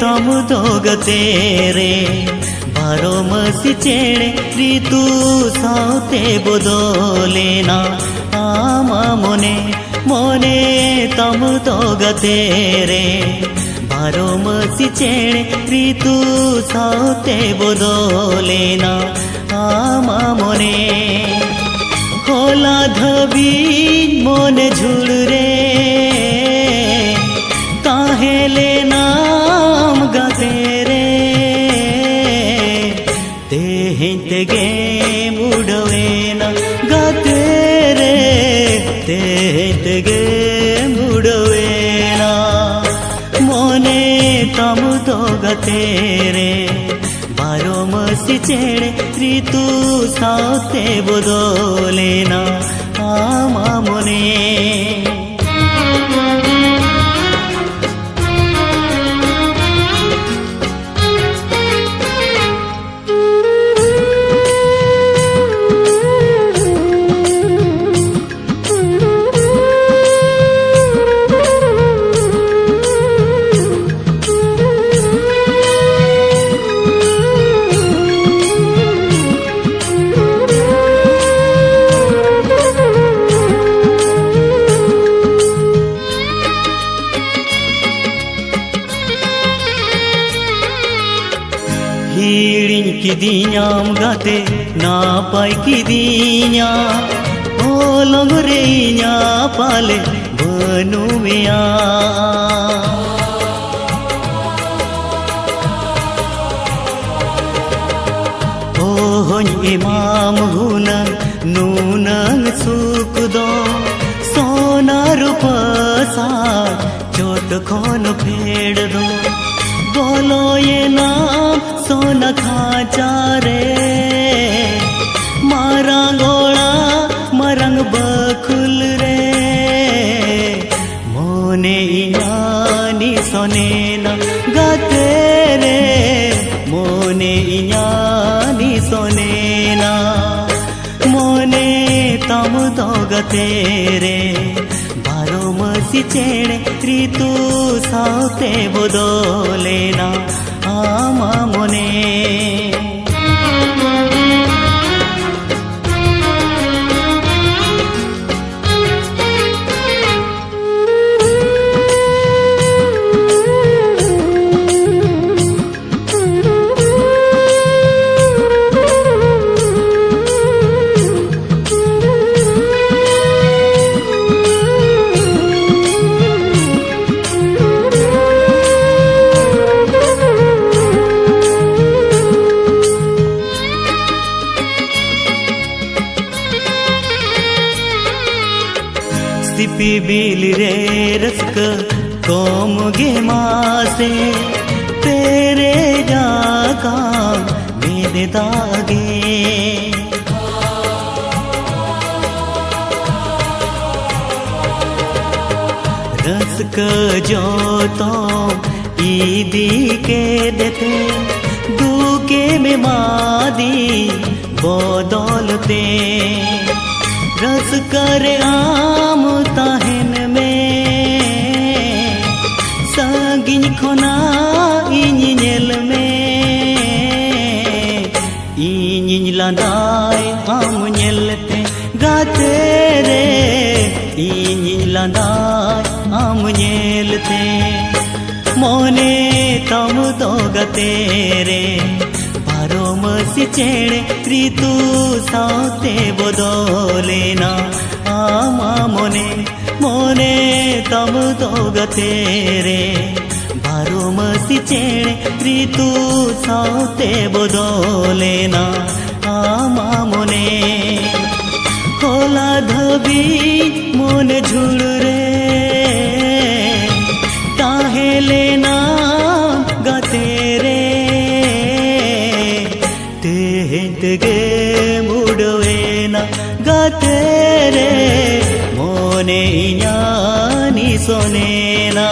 तम दोगते रे बारो मसी चेड़े ऋतु साउते बदलेना आमा मोने मोने तम दोगते रे बारो मसी चेड़े ऋतु साउते बदलेना आमा मोने होला धबी मोने झुड़ रे काहेले नाम गाते रे तेगे मुड़वेना गाते रे तेगे मुड़वेना मोने तम तो गाते रे बारो मसी चेड़े ऋतु साउते बदलेना आमा मोने हिड़िंग किदियाम गाते नापाय किदिया ओ लंगरेया पाले बनुमिया ओ होन इमाम हुनन नूनन सुख दो सोना रूपा सा चोट खोन फेड़ दो बोलो ये नाम सोना खाचा रे मारा गोड़ा मरंग बखुल रे मोने इनानी सोने न गाते रे मोने इनानी सोने ना मोने तम तो गाते रे बारो मसी चेड़े ऋतु साउते बदलेना आमा मोने सिपी बिली रे रसक कोम गे मासे तेरे जाका मेरे दागे रसक जो तो ईदी के देते दूके में मादी बदलते रस करे आम ताहन में सागिन खोना इनिल में इन लादाय आम नेलते गाते रे इन लादाय आम नेलते मोने तम तो गाते रे बारो मसी चेड़े ऋतु साउते बदलेना आमा मोने मोने तम तो गाते रे बारो मसी चेड़े ऋतु साउते बदलेना आमा मोने होला धबी मोन झुड़ रे काहेले नाम गाते रे तेगे मुड़वेना गाते रे मोने इनानी सोनेना।